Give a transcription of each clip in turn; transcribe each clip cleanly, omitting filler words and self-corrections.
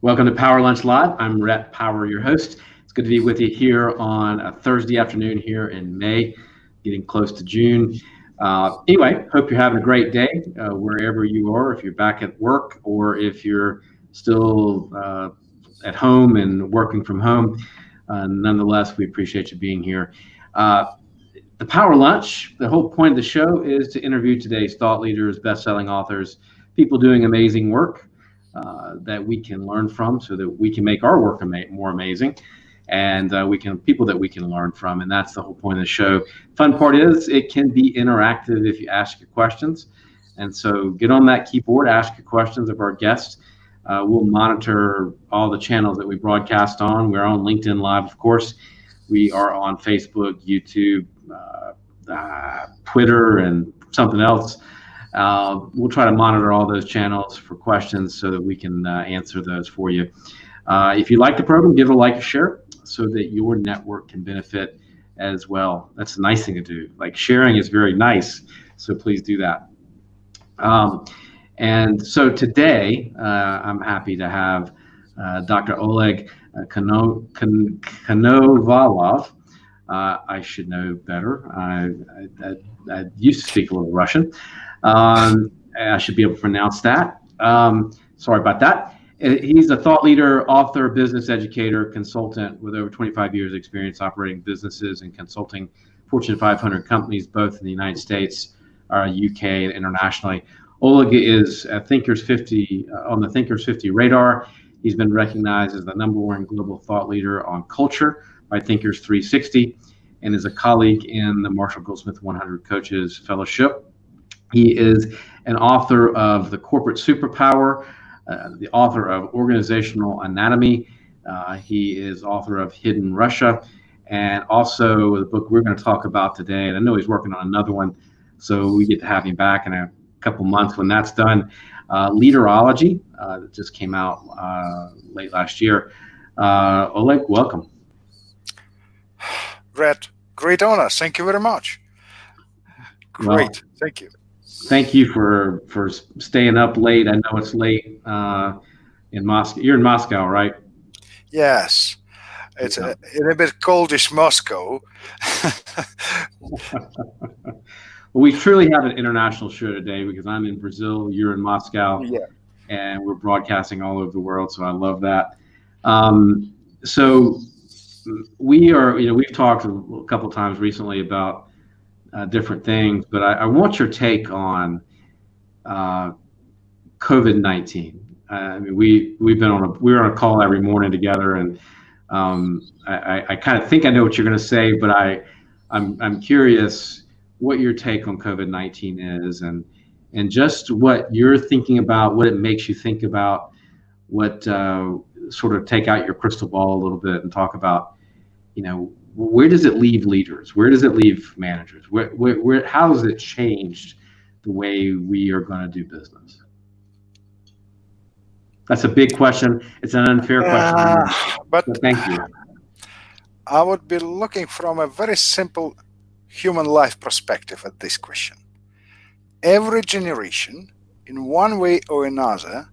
Welcome to Power Lunch Live. I'm Rhett Power, your host. It's good to be with you here on a Thursday afternoon here in May, getting close to June. Anyway, hope you're having a great day wherever you are, if you're back at work or if you're still at home and working from home. Nonetheless, we appreciate you being here. The Power Lunch, the whole point of the show is to interview today's thought leaders, best-selling authors, people doing amazing work that we can learn from so that we can make our work more amazing, and people that we can learn from. And that's the whole point of the show. Fun part is it can be interactive if you ask your questions. And so get on that keyboard, ask your questions of our guests. We'll monitor all the channels that we broadcast on. We're on LinkedIn Live, of course. We are on Facebook, YouTube, Twitter, and something else. We'll try to monitor all those channels for questions so that we can answer those for you. If you like the program, give it a like, a share, so that your network can benefit as well. That's a nice thing to do. Like, sharing is very nice, so please do that. And so today, I'm happy to have Dr. Oleg Konovalov. I should know better. I used to speak a little Russian. I should be able to pronounce that. Sorry about that. He's a thought leader, author, business educator, consultant with over 25 years experience operating businesses and consulting Fortune 500 companies, both in the United States, UK, and internationally. Oleg is a Thinkers 50 on the Thinkers 50 radar. He's been recognized as the #1 global thought leader on culture by Thinkers 360, and is a colleague in the Marshall Goldsmith 100 Coaches Fellowship. He is an author of The Corporate Superpower, the author of Organizational Anatomy. He is author of Hidden Russia, and also the book we're going to talk about today. And I know he's working on another one, so we get to have him back in a couple months when that's done. Leaderology, that just came out late last year. Oleg, welcome. Rhett, great honor. Thank you very much. Great. Thank you. Thank you for staying up late. I know it's late in Moscow. You're in Moscow, right? Yes. It's a bit coldish Moscow. Well, we truly have an international show today because I'm in Brazil, you're in Moscow, yeah, and we're broadcasting all over the world. So I love that. So we are, we've talked a couple of times recently about different things, but I want your take on COVID-19. I mean, we're on a call every morning together, and I kind of think I know what you're going to say, but I'm curious what your take on COVID-19 is, and just what you're thinking about, what it makes you think about, what sort of take out your crystal ball a little bit and talk about, where does it leave leaders? Where does it leave managers? How has it changed the way we are going to do business? That's a big question. It's an unfair question, but thank you. I would be looking from a very simple human life perspective at this question. Every generation, in one way or another,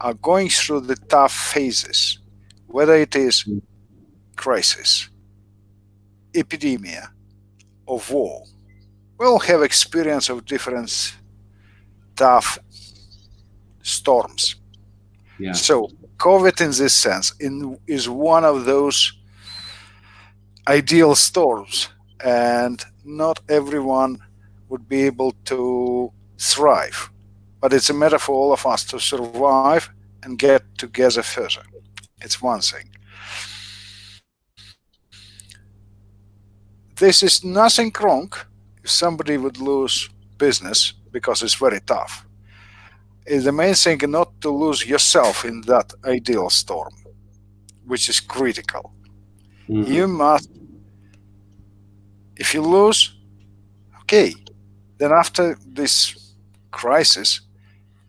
are going through the tough phases, whether it is crisis, epidemia, or war. We all have experience of different tough storms. Yeah. So COVID, in this sense, is one of those ideal storms, and not everyone would be able to thrive. But it's a matter for all of us to survive and get together further. It's one thing. This is nothing wrong if somebody would lose business because it's very tough. The main thing is not to lose yourself in that ideal storm, which is critical. Mm-hmm. You must, if you lose, okay, then after this crisis,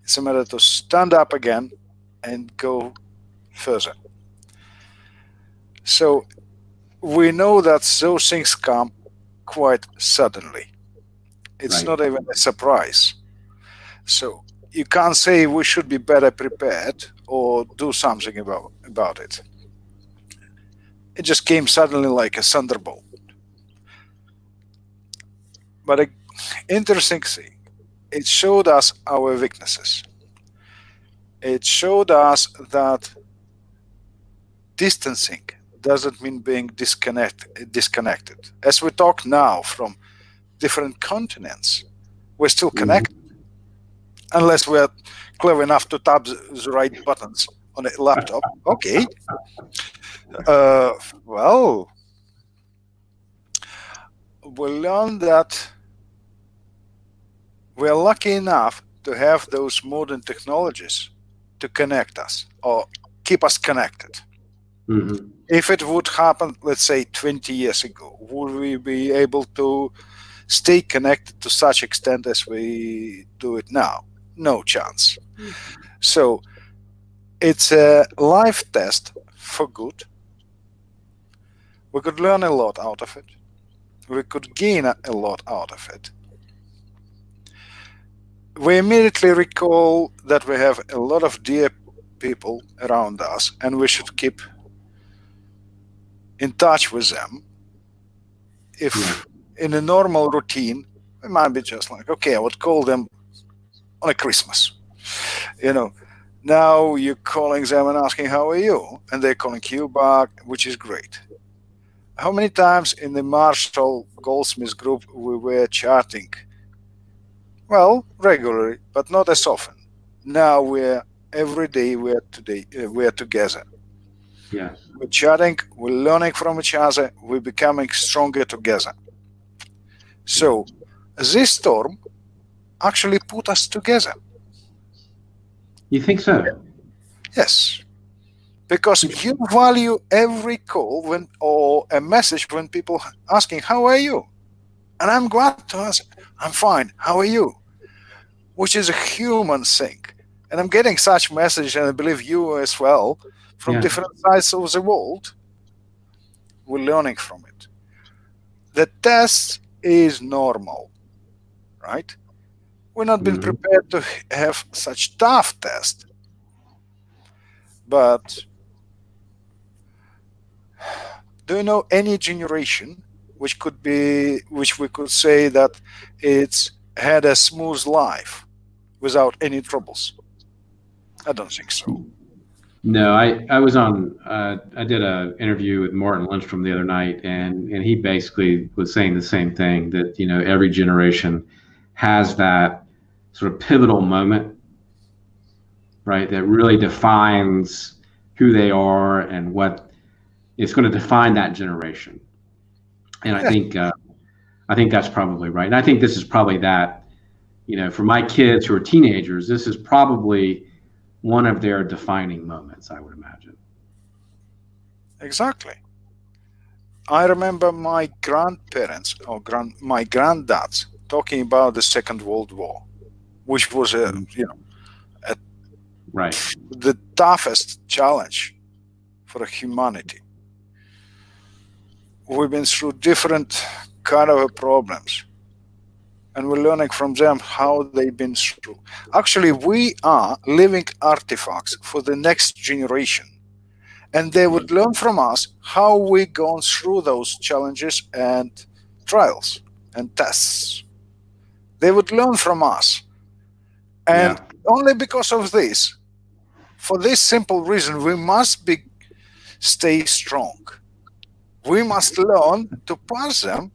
it's a matter to stand up again and go further. So we know that those things come quite suddenly. It's right. Not even a surprise. So you can't say we should be better prepared or do something about it. It just came suddenly like a thunderbolt. But an interesting thing, it showed us our weaknesses. It showed us that distancing doesn't mean being disconnected. As we talk now from different continents, we're still connected, unless we're clever enough to tap the right buttons on a laptop. Okay. Well, we learned that we're lucky enough to have those modern technologies to connect us or keep us connected. Mm-hmm. If it would happen, let's say 20 years ago, would we be able to stay connected to such extent as we do it now? No chance. So it's a life test for good. We could learn a lot out of it. We could gain a lot out of it. We immediately recall that we have a lot of dear people around us, and we should keep in touch with them. If in a normal routine, we might be just like, okay, I would call them on a Christmas. Now you're calling them and asking, how are you? And they're calling you back, which is great. How many times in the Marshall Goldsmith group we were chatting? Well, regularly, but not as often. Now every day we're together. Yes. We're chatting, we're learning from each other, we're becoming stronger together. So this storm actually put us together. You think so? Yes. Because you value every call or a message when people asking, how are you? And I'm glad to answer, I'm fine, how are you? Which is a human thing. And I'm getting such message, and I believe you as well, from different sides of the world. We're learning from it. The test is normal, right? We've not been prepared to have such tough test. But do you know any generation which we could say that it's had a smooth life without any troubles? I don't think so. No, I was on. I did an interview with Martin Lindstrom the other night, and he basically was saying the same thing, that every generation has that sort of pivotal moment, right? That really defines who they are and what it's going to define that generation. And I think that's probably right. And I think this is probably that, for my kids who are teenagers, this is probably one of their defining moments, I would imagine. Exactly. I remember my grandparents or my granddads talking about the Second World War, which was right, the toughest challenge for humanity. We've been through different kind of problems, and we're learning from them how they've been through. Actually, we are living artifacts for the next generation, and they would learn from us how we've gone through those challenges and trials and tests. They would learn from us, and only because of this, for this simple reason, we must stay strong. We must learn to pass them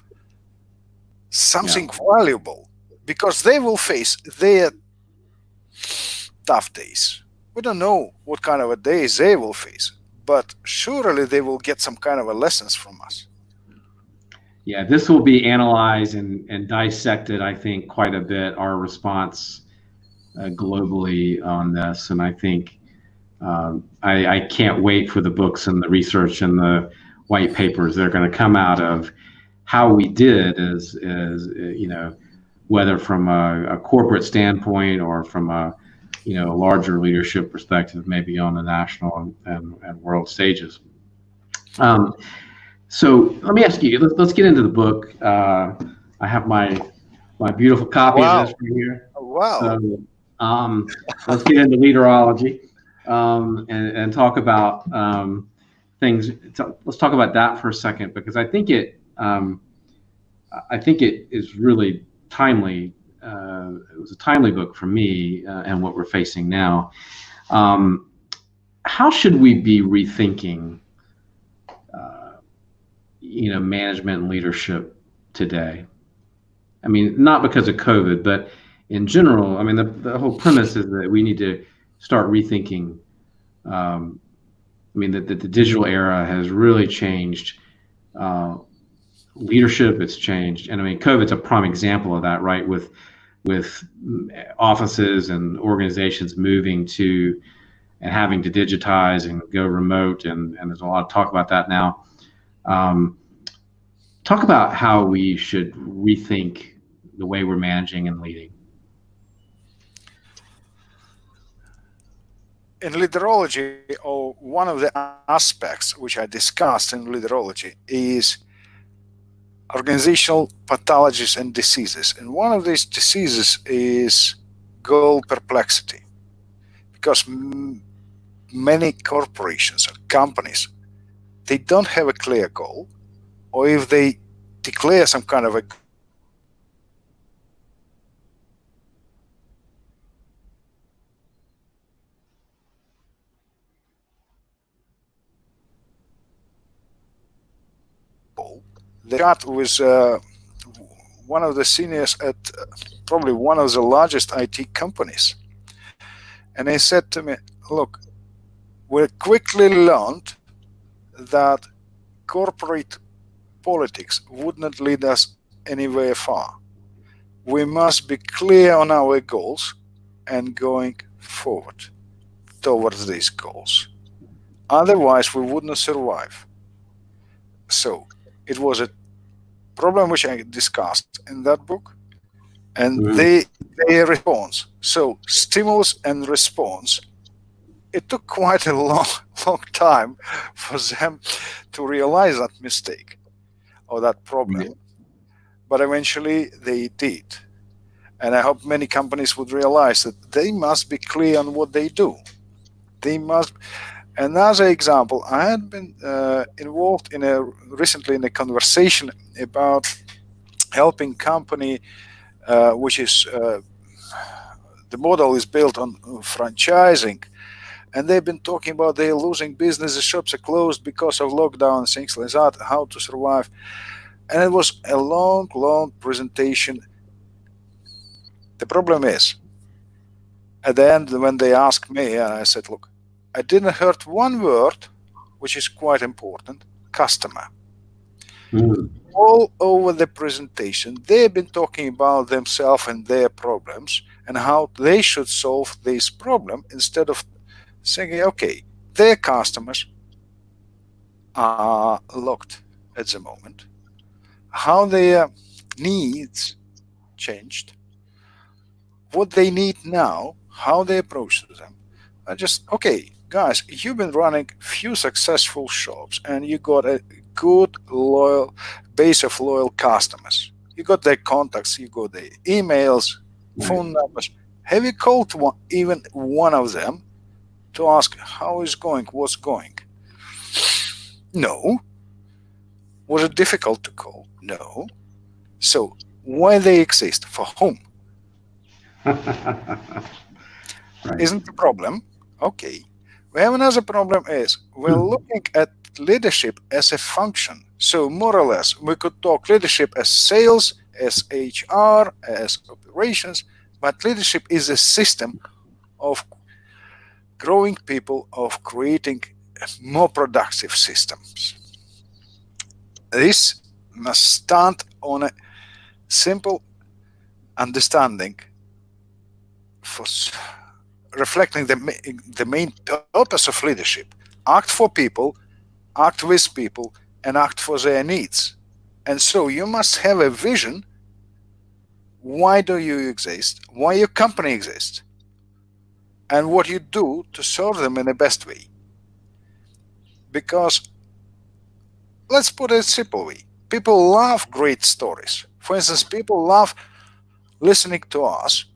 something valuable, because they will face their tough days. We don't know what kind of a days they will face, but surely they will get some kind of a lessons from us. Yeah, this will be analyzed and dissected, I think, quite a bit, our response globally on this. And I think I can't wait for the books and the research and the white papers that are going to come out of how we did, as whether from a corporate standpoint or from a larger leadership perspective, maybe on the national and world stages. So let me ask you. Let's get into the book. I have my beautiful copy of this right here. Wow. So let's get into Leaderology. and talk about things. Let's talk about that for a second, because I think it is really timely. It was a timely book for me and what we're facing now. Um, how should we be rethinking, management and leadership today? I mean, not because of COVID, but in general. I mean, the whole premise is that we need to start rethinking. Um, I mean, that the digital era has really changed uh, leadership. It's changed, and I mean, COVID's a prime example of that, right? With offices and organizations moving to and having to digitize and go remote, and there's a lot of talk about that now. Um, Talk about how we should rethink the way we're managing and leading. In leaderology, or one of the aspects which I discussed in leaderology is organizational pathologies and diseases. And one of these diseases is goal perplexity, because many corporations or companies, they don't have a clear goal, or if they declare some kind of a goal, they chat with one of the seniors at probably one of the largest IT companies. And he said to me, look, we quickly learned that corporate politics would not lead us anywhere far. We must be clear on our goals and going forward towards these goals. Otherwise, we would not survive. So it was a problem which I discussed in that book, and their response. So stimulus and response. It took quite a long time for them to realize that mistake or that problem, but eventually they did. And I hope many companies would realize that they must be clear on what they do. They must. Another example, I had been involved recently in a conversation about helping company, which is the model is built on franchising, and they've been talking about they're losing business, the shops are closed because of lockdown, things like that, how to survive. And it was a long presentation. The problem is, at the end, when they asked me, and I said, look, I didn't hear one word, which is quite important, customer. All over the presentation, they've been talking about themselves and their problems and how they should solve this problem, instead of saying, okay, their customers are locked at the moment, how their needs changed, what they need now, how they approach them. I just, okay, guys, you've been running few successful shops and you got a good loyal base of loyal customers. You got their contacts, you got their emails, phone numbers. Have you called even one of them to ask how is going, what's going? No. Was it difficult to call? No. So why they exist? For whom? Isn't the problem? Okay. We have another problem is we're looking at leadership as a function. So more or less, we could talk leadership as sales, as HR, as operations, but leadership is a system of growing people, of creating more productive systems. This must stand on a simple understanding for reflecting the main purpose of leadership. Act for people, act with people, and act for their needs. And so you must have a vision. Why do you exist? Why your company exists? And what you do to serve them in the best way. Because let's put it simple way. People love great stories. For instance, people love listening to us,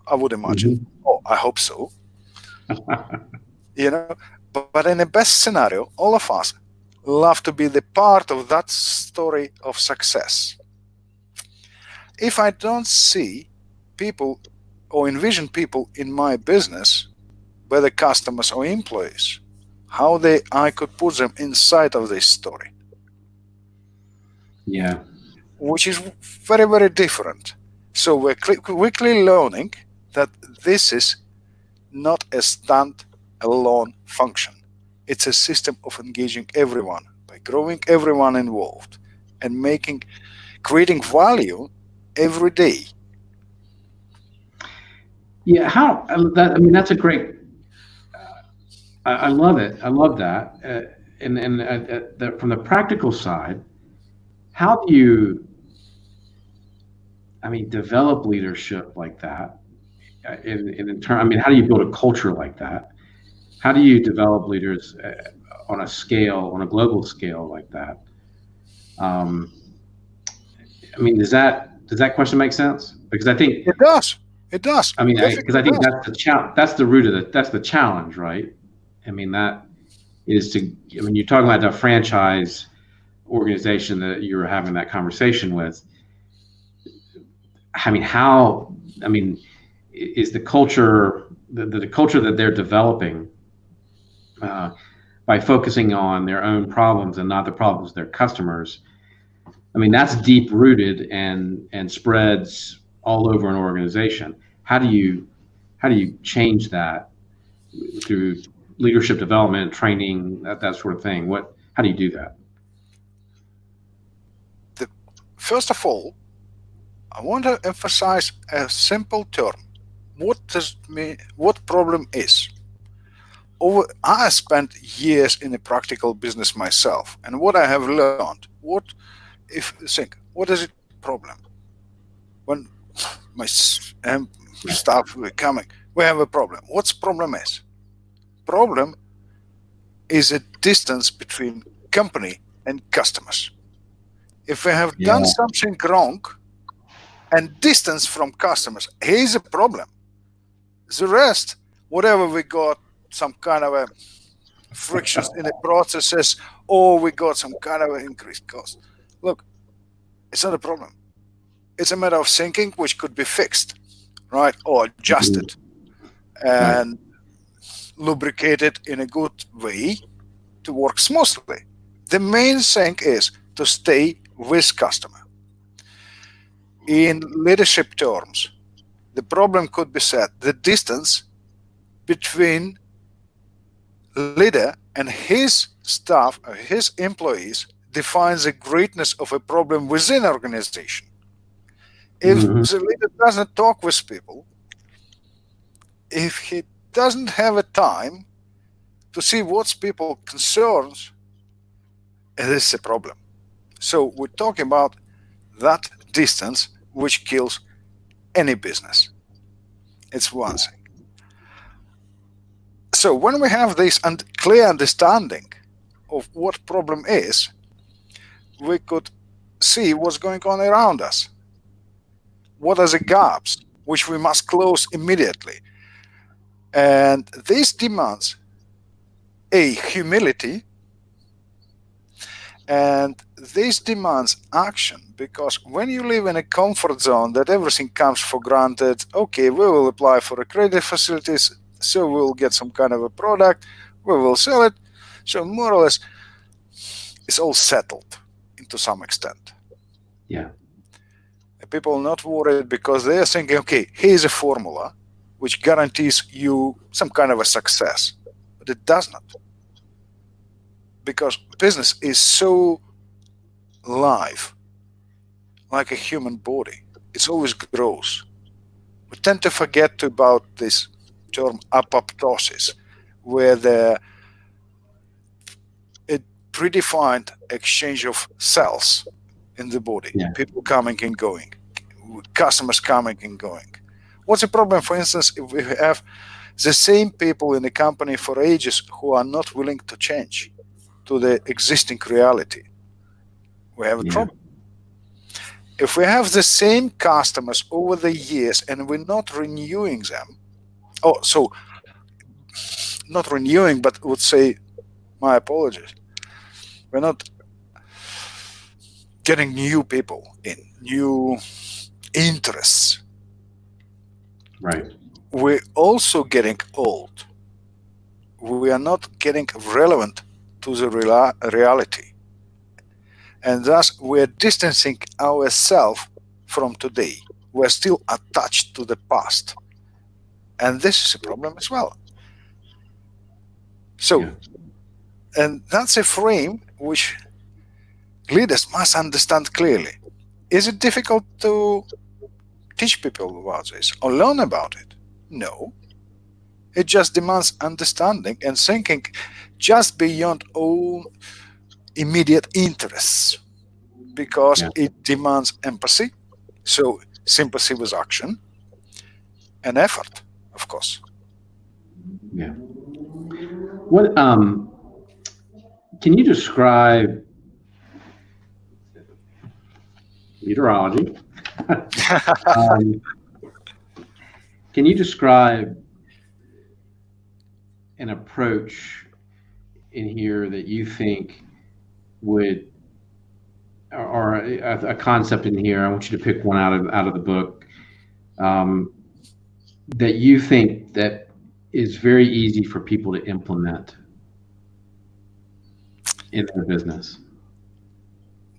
I would imagine. Oh, I hope so. you know. But in the best scenario, all of us love to be the part of that story of success. If I don't see people or envision people in my business, whether customers or employees, how I could put them inside of this story, Yeah. which is very, very different. So we're quickly learning that this is not a stand-alone function. It's a system of engaging everyone by growing everyone involved and creating value every day. Yeah. I mean, that's a great. I love it. I love that. From the practical side, how do you, I mean, develop leadership like that? In turn, I mean, how do you build a culture like that? How do you develop leaders on a scale, on a global scale like that? Um, I mean, does that question make sense? Because I think, It does. It does. I mean, because I Definitely think does. that's the root of that's the challenge, right? I mean, that is to, I mean, you're talking about the franchise organization that you were having that conversation with. I mean, I mean, is the culture, the culture that they're developing uh, by focusing on their own problems and not the problems of their customers? I mean, that's deep rooted and spreads all over an organization. How do you change that through leadership development, training, that sort of thing? How do you do that? The, First of all, I want to emphasize a simple term. What does it mean? What problem is? I spent years in a practical business myself, and what I have learned, what is it problem? When my Yeah. staff were coming, we have a problem. What's problem is? Problem is a distance between company and customers. If we have done Yeah. something wrong and distance from customers, here's a problem. The rest, whatever we got, some kind of a frictions in the processes, or we got some kind of increased cost. Look, it's not a problem. It's a matter of thinking which could be fixed, right, or Mhm. adjusted Right. and lubricated in a good way to work smoothly. The main thing is to stay with customer. In leadership terms, the problem could be said the distance between leader and his staff or his employees defines the greatness of a problem within organization. If Hmm. the leader doesn't talk with people, if he doesn't have a time to see what's people concerns, it is a problem. So we're talking about that distance which kills any business. It's one thing. So when we have this clear understanding of what problem is, we could see what's going on around us. What are the gaps which we must close immediately? And this demands a humility, and this demands action, because when you live in a comfort zone that everything comes for granted, okay, we will apply for a credit facilities, so we'll get some kind of a product, we will sell it. So more or less, it's all settled to some extent. Yeah. People are not worried because they are thinking, okay, here's a formula which guarantees you some kind of a success. But it does not. Because business is so live, like a human body. It always grows. We tend to forget about this term apoptosis, where the it predefined exchange of cells in the body, Yeah. people coming and going, customers coming and going. What's the problem, for instance, if we have the same people in the company for ages who are not willing to change to the existing reality? We have a Yeah. problem. If we have the same customers over the years and we're not renewing them, oh, so not renewing, but would say, my apologies. We're not getting new people in, new interests. Right. We're also getting old. We are not getting relevant to the reality. And thus we're distancing ourselves from today. We're still attached to the past. And this is a problem as well. So, Yeah. and that's a frame which leaders must understand clearly. Is it difficult to teach people about this or learn about it? No. It just demands understanding and thinking just beyond all immediate interests, because Yeah. it demands empathy. So sympathy with action and effort, of course. Yeah. What can you describe Leaderology? um, can you describe an approach in here that you think would, or a concept in here? I want you to pick one out of the book that you think that is very easy for people to implement in their business,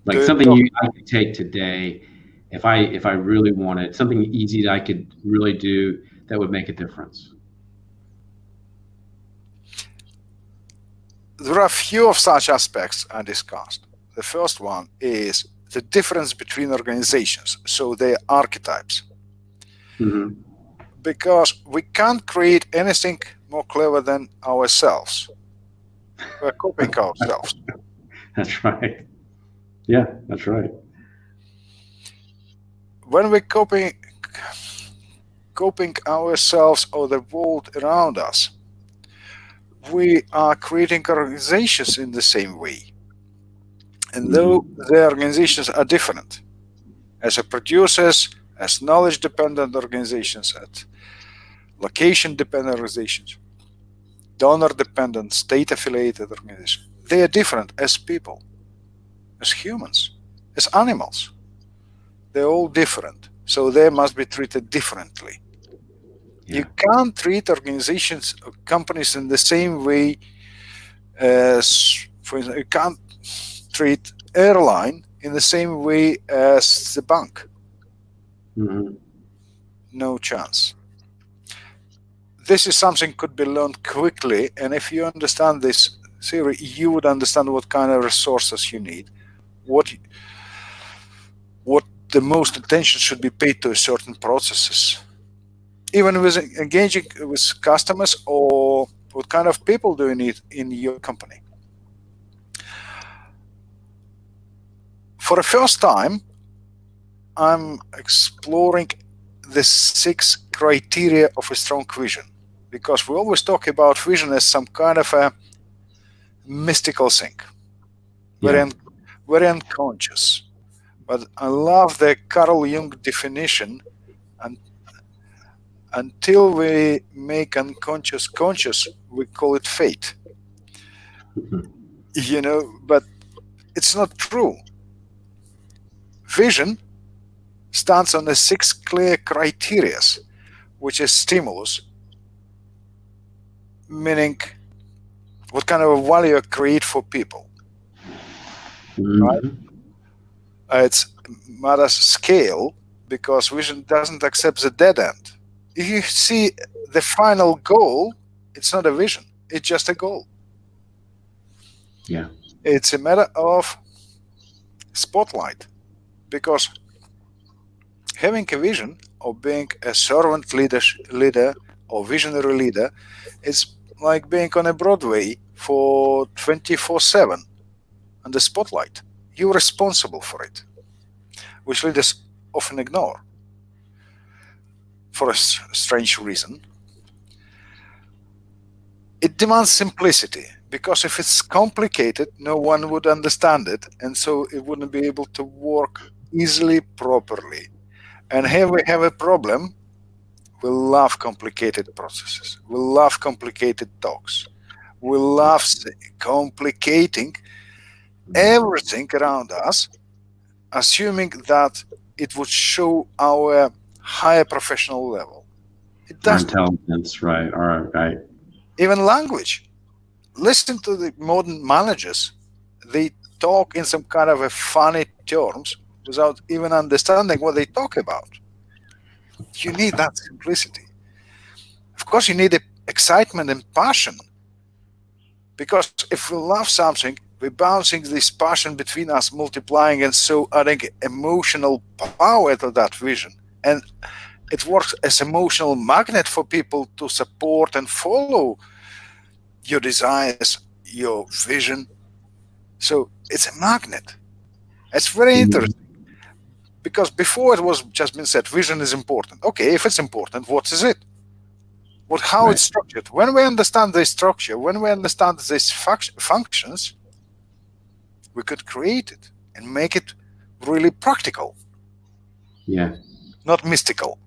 like something I could take today if I really wanted something easy that I could really do that would make a difference. There are a few of such aspects I discussed. The first one is the difference between organizations, so they're archetypes. Mm-hmm. Because we can't create anything more clever than ourselves. We're copying ourselves. That's right. Yeah, that's right. When we're copying ourselves or the world around us, we are creating organizations in the same way. And though the organizations are different, as a producers, as knowledge-dependent organizations, as location-dependent organizations, donor-dependent, state-affiliated organizations, they are different as people, as humans, as animals. They're all different, so they must be treated differently. Yeah. You can't treat organizations or companies in the same way as, for example, you can't treat airline in the same way as the bank. Mm-hmm. No chance. This is something could be learned quickly, and if you understand this theory, you would understand what kind of resources you need, what the most attention should be paid to certain processes, even with engaging with customers, or what kind of people do you need in your company. For the first time, I'm exploring the 6 criteria of a strong vision, because we always talk about vision as some kind of a mystical thing, very unconscious. But I love the Carl Jung definition, and until we make unconscious conscious, we call it fate. Mm-hmm. But it's not true. Vision stands on the 6 clear criteria, which is stimulus, meaning what kind of a value you create for people. Mm-hmm. Right? It's matters scale, because vision doesn't accept the dead end. If you see the final goal, it's not a vision, it's just a goal. Yeah. It's a matter of spotlight, because having a vision or being a servant leader or visionary leader is like being on a Broadway for 24/7 on the spotlight. You're responsible for it, which leaders often ignore for a strange reason. It demands simplicity, because if it's complicated, no one would understand it, and so it wouldn't be able to work easily, properly. And here we have a problem We love complicated processes. We love complicated talks. We love complicating everything around us, assuming that it would show our higher professional level. It Our doesn't. intelligence, right? All right. Even language. Listen to the modern managers. They talk in some kind of a funny terms without even understanding what they talk about. You need that simplicity. Of course, you need excitement and passion, because if we love something, we're bouncing this passion between us, multiplying, and so adding emotional power to that vision. And it works as emotional magnet for people to support and follow your desires, your vision. So it's a magnet. It's very interesting, because before it was just been said, vision is important. Okay, if it's important, what is it? How it's structured. When we understand the structure, when we understand these functions, we could create it and make it really practical. Yeah. Not mystical.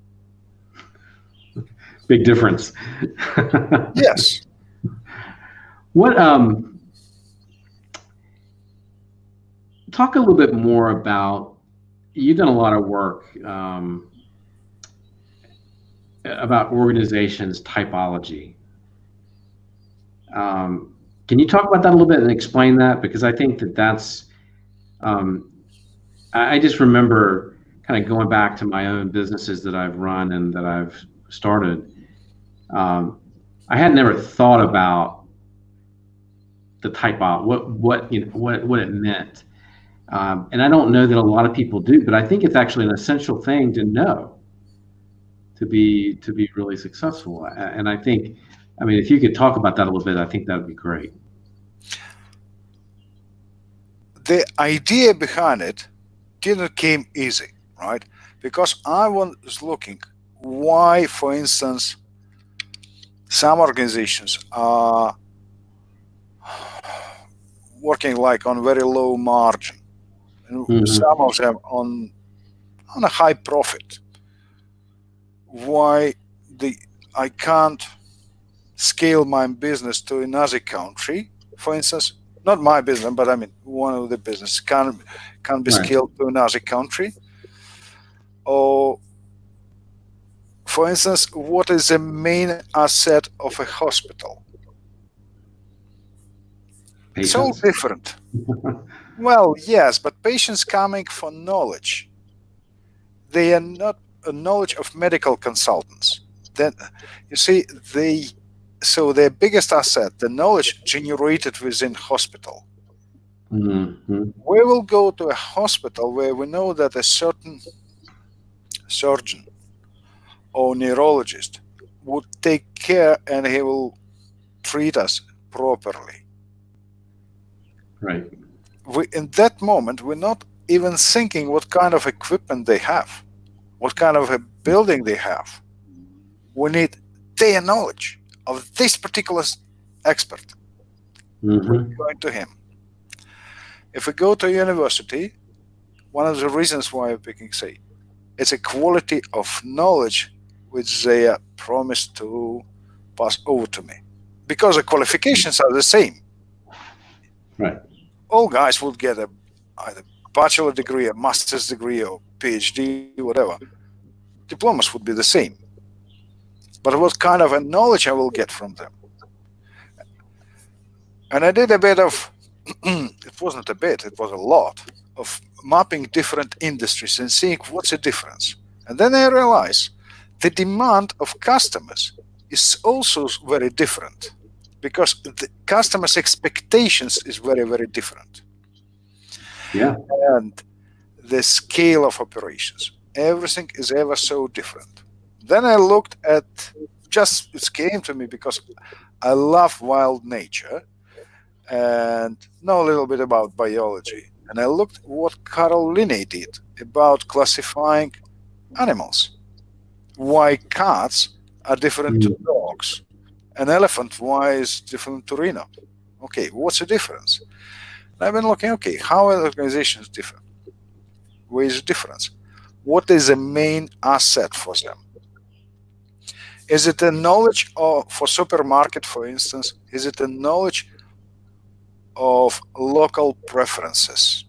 Big difference. Yes. What talk a little bit more about, you've done a lot of work about organizations typology. Can you talk about that a little bit and explain that? Because I think that's I just remember kind of going back to my own businesses that I've run and that I've started. I had never thought about the what it meant, and I don't know that a lot of people do, but I think it's actually an essential thing to know to be really successful. And I think, I mean, if you could talk about that a little bit, I think that would be great. The idea behind it didn't came easy, right? Because I was looking why, for instance, some organizations are working like on very low margin, and some of them on a high profit. Why I can't scale my business to another country, for instance, not my business, but I mean one of the business can be scaled to another country. Or, for instance, what is the main asset of a hospital? Patients? It's all different. Well, yes, but patients coming for knowledge. They are not a knowledge of medical consultants. Then you see, so their biggest asset, the knowledge generated within hospital. We will go to a hospital where we know that a certain surgeon or neurologist would take care and he will treat us properly. Right. In that moment, we're not even thinking what kind of equipment they have, what kind of a building they have. We need their knowledge of this particular expert. We're going to him. If we go to university, one of the reasons why I'm picking, say, it's a quality of knowledge which they are promised to pass over to me, because the qualifications are the same. Right. All guys would get either bachelor degree, a master's degree, or PhD, whatever. Diplomas would be the same. But what kind of a knowledge I will get from them? And I did a bit of, it wasn't a bit, it was a lot of mapping different industries and seeing what's the difference. And then I realized the demand of customers is also very different, because the customers' expectations is very, very different. Yeah. And the scale of operations, everything is ever so different. Then I looked at, it came to me because I love wild nature and know a little bit about biology. And I looked what Carol Linney did about classifying animals. Why cats are different to dogs. An elephant, why is different to rhino? Okay, what's the difference? And I've been looking, okay, how are organizations different? Where is the difference? What is the main asset for them? Is it a knowledge of, for supermarket, for instance, is it a knowledge of local preferences?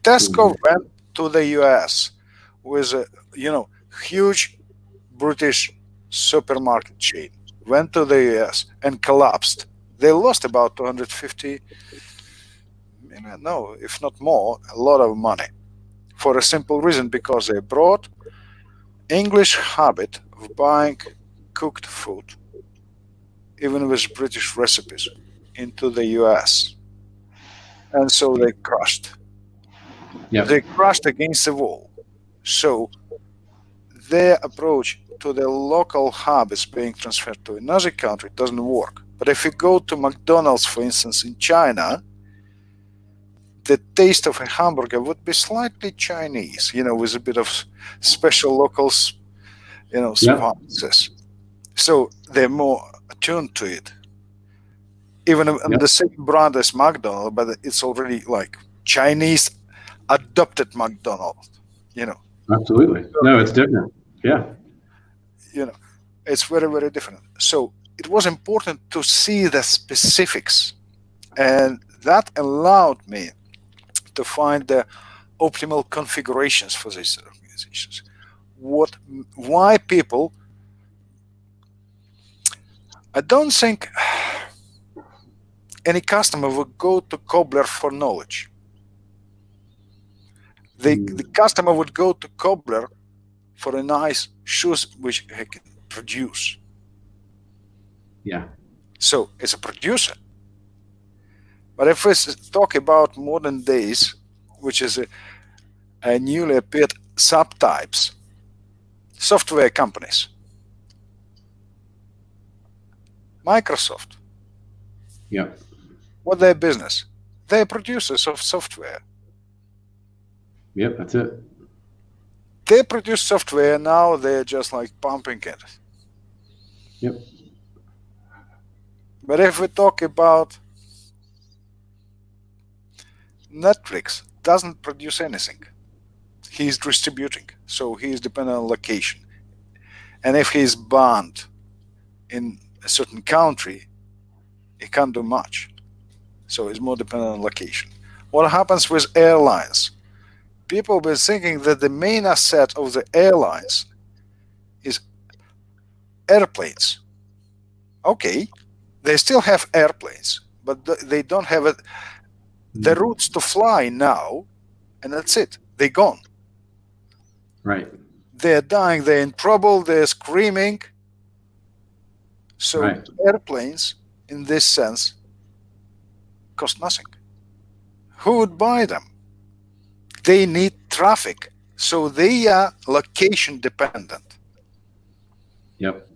Tesco went to the US with a huge British supermarket chain, went to the US and collapsed. They lost about 250 million, no, if not more, a lot of money, for a simple reason, because they brought English habit of buying cooked food, even with British recipes, into the US. And so they crashed. Yep. They crashed against the wall. So their approach to the local hub is being transferred to another country doesn't work. But if you go to McDonald's, for instance, in China, the taste of a hamburger would be slightly Chinese, with a bit of special local, Yep. spices. So they're more attuned to it. Even in Yep. the same brand as McDonald's, but it's already like Chinese adopted McDonald's, Absolutely. No, it's different. Yeah. It's very, very different. So it was important to see the specifics, and that allowed me to find the optimal configurations for these organizations. Why people? I don't think any customer would go to Cobbler for knowledge. The customer would go to Cobbler for a nice shoes which he can produce. Yeah. So it's a producer. But if we talk about modern days, which is a newly appeared subtypes, software companies, Microsoft, Yep. what their business? They're producers of software. Yep. That's it. They produce software, now they're just like pumping it. Yep. But if we talk about Netflix, doesn't produce anything. He's distributing, so he is dependent on location. And if he's banned in a certain country, he can't do much. So he's more dependent on location. What happens with airlines? People were thinking that the main asset of the airlines is airplanes. Okay, they still have airplanes, but they don't have the routes to fly now, and that's it. They're gone. Right. They're dying. They're in trouble. They're screaming. So Right. airplanes, in this sense, cost nothing. Who would buy them? They need traffic, so they are location dependent. Yep.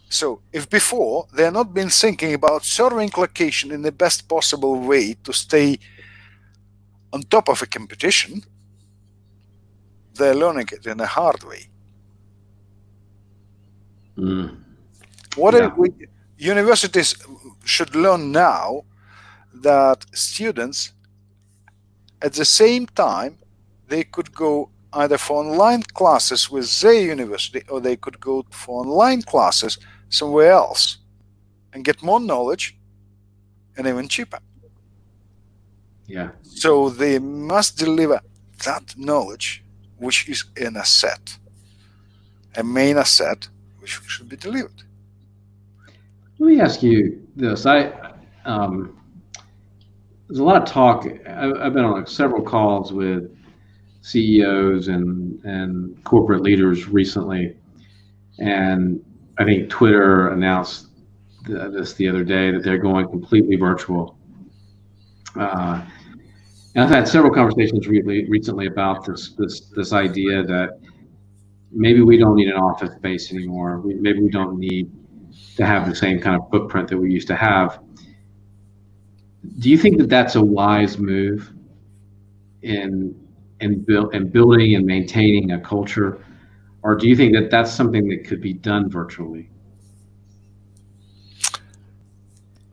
So if before they're not been thinking about serving location in the best possible way to stay on top of a competition, they're learning it in a hard way. Universities should learn now that students at the same time they could go either for online classes with their university, or they could go for online classes somewhere else and get more knowledge and even cheaper. Yeah. So they must deliver that knowledge, which is an asset, a main asset, which should be delivered. Let me ask you this. There's a lot of talk. I've been on several calls with CEOs and corporate leaders recently, and I think Twitter announced this the other day that they're going completely virtual. And I've had several conversations recently about this idea that maybe we don't need an office space anymore. Maybe we don't need to have the same kind of footprint that we used to have. Do you think that that's a wise move in building and maintaining a culture, or do you think that that's something that could be done virtually?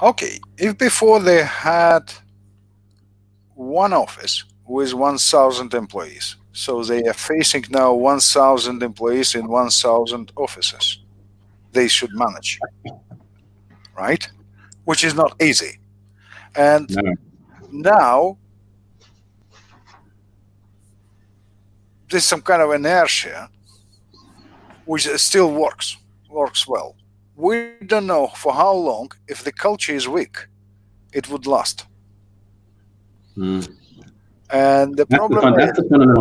Okay, if before they had one office with 1,000 employees, So they are facing now 1,000 employees in 1,000 offices they should manage, right? Which is not easy. And No. now there's some kind of inertia which still works well. We don't know for how long, if the culture is weak, it would last. Mm. And the That's the problem fun. is,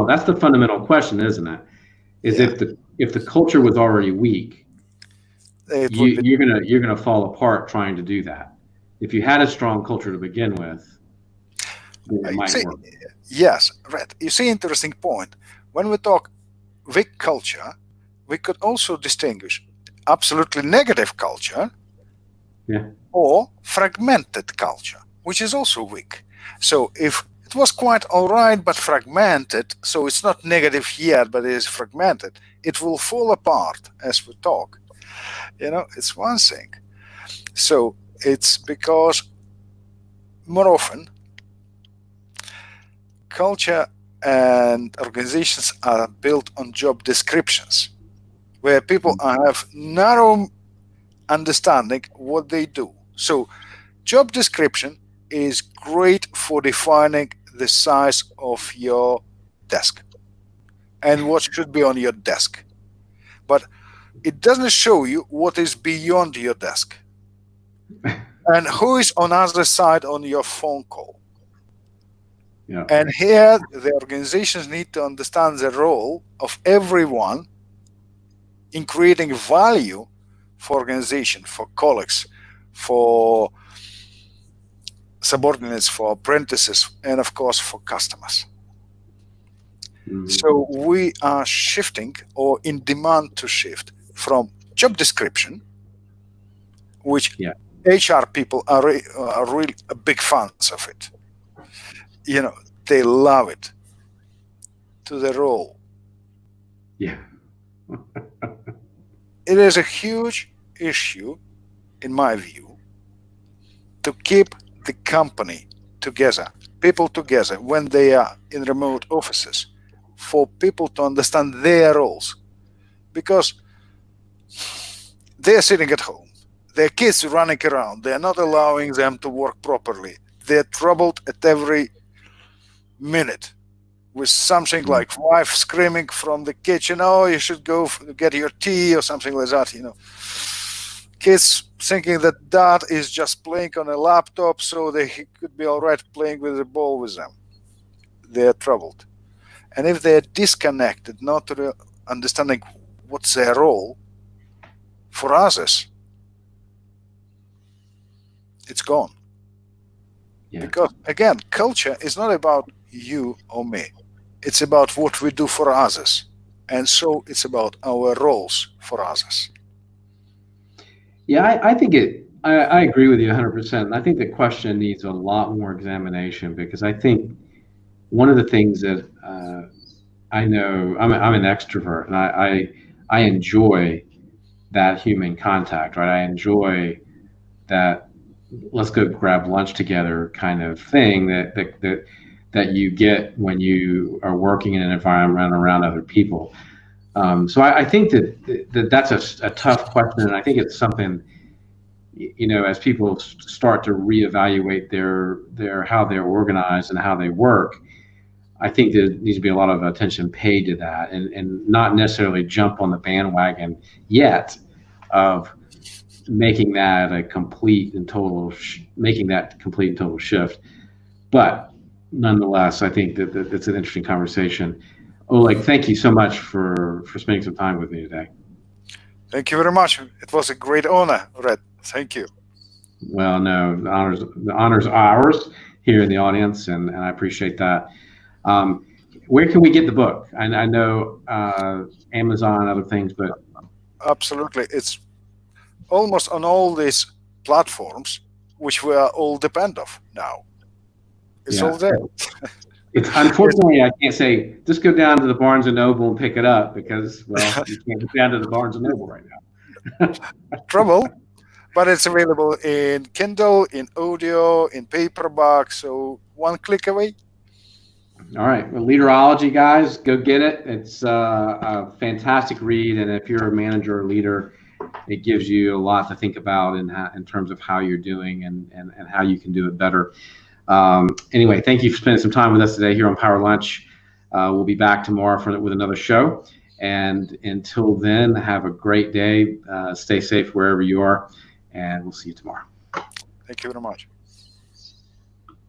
That's the fundamental question, isn't it? Is yeah, if the culture was already weak, it would be. you're gonna fall apart trying to do that. If you had a strong culture to begin with, then it You might see, work. yes, Rhett, you see, interesting point. When we talk weak culture, we could also distinguish absolutely negative culture Yeah. or fragmented culture, which is also weak. So if it was quite all right, but fragmented, so it's not negative yet, but it is fragmented, it will fall apart as we talk. It's one thing. So it's because more often culture and organizations are built on job descriptions where people have narrow understanding what they do. So job description is great for defining the size of your desk and what should be on your desk. But it doesn't show you what is beyond your desk and who is on the other side on your phone call. Yeah. And here the organizations need to understand the role of everyone in creating value for organization, for colleagues, for subordinates, for apprentices, and of course for customers. Mhm. So we are shifting or in demand to shift from job description, which Yeah. HR people are really big fans of it. They love it, to the role. Yeah. It is a huge issue, in my view, to keep the company together, people together when they are in remote offices, for people to understand their roles. Because they're sitting at home, their kids running around, they're not allowing them to work properly. They're troubled at every minute with something like wife screaming from the kitchen, oh, you should go get your tea or something like that. Kids thinking that dad is just playing on a laptop so they could be all right playing with the ball with them. They're troubled. And if they're disconnected, not understanding what's their role for others, it's gone. Yeah. Because again, culture is not about you or me. It's about what we do for others. And so it's about our roles for others. Yeah, I think I agree with you 100%. I think the question needs a lot more examination because I think one of the things that I know I'm an extrovert and I enjoy that human contact, right? I enjoy that let's go grab lunch together kind of thing that you get when you are working in an environment around other people. So I think that's a tough question, and I think it's something as people start to reevaluate their how they're organized and how they work. I think there needs to be a lot of attention paid to that, and not necessarily jump on the bandwagon yet of making that a complete and total making that complete and total shift. But nonetheless, I think that it's an interesting conversation. Oleg, thank you so much for spending some time with me today. Thank you very much. It was a great honor, Rhett. Thank you. Well, no, the honors ours here in the audience, and I appreciate that. Where can we get the book? I know Amazon and other things, but Absolutely. It's almost on all these platforms, which we are all depend of now. It's all yeah, there. it's unfortunately I can't say just go down to the Barnes and Noble and pick it up because you can't get down to the Barnes and Noble right now. Trouble, but it's available in Kindle, in audio, in paperback. So one click away. All right, well, Leaderology, guys, go get it. It's a fantastic read, and if you're a manager or leader, it gives you a lot to think about in terms of how you're doing and how you can do it better. Anyway, thank you for spending some time with us today here on Power Lunch. We'll be back tomorrow with another show. And until then, have a great day. Stay safe wherever you are, and we'll see you tomorrow. Thank you very much.